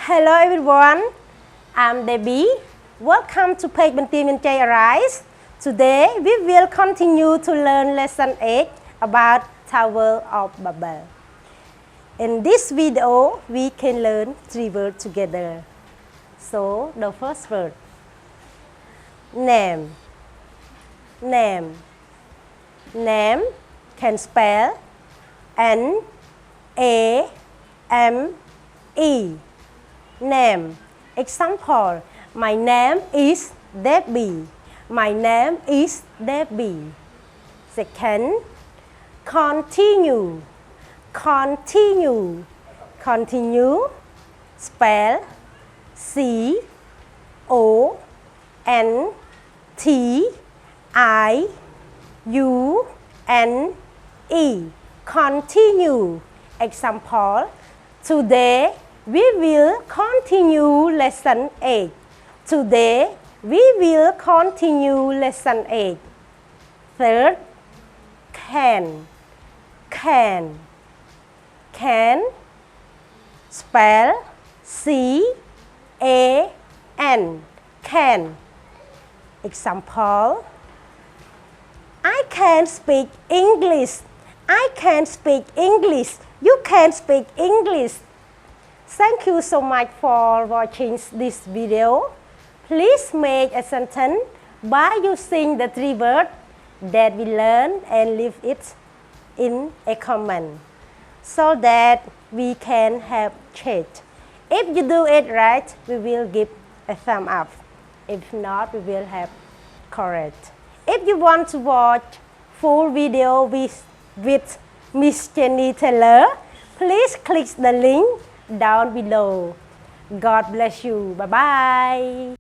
Hello everyone, I'm Debbie. Welcome to page Bantim and Jay Arise. Today we will continue to learn lesson 8 about Tower of Babel. In this video, we can learn 3 words together. So the first word, name. Name. Name can spell N-A-M-E. Name. Example, my name is Debbie. My name is Debbie. Second, continue. Continue. Continue. Spell C-O-N-T-I-U-N-E. Continue. Example, today we will continue lesson 8. Today we will continue lesson 8. Third, can. Can. Can. Spell C-A-N. Can. Example, I can speak English. I can speak English. You can speak English. Thank you so much for watching this video. Please make a sentence by using the 3 words that we learned and leave it in a comment so that we can have change. If you do it right, we will give a thumb up. If not, we will have correct. If you want to watch full video with Miss Jenny Taylor, please click the link down below. God bless you. Bye-bye.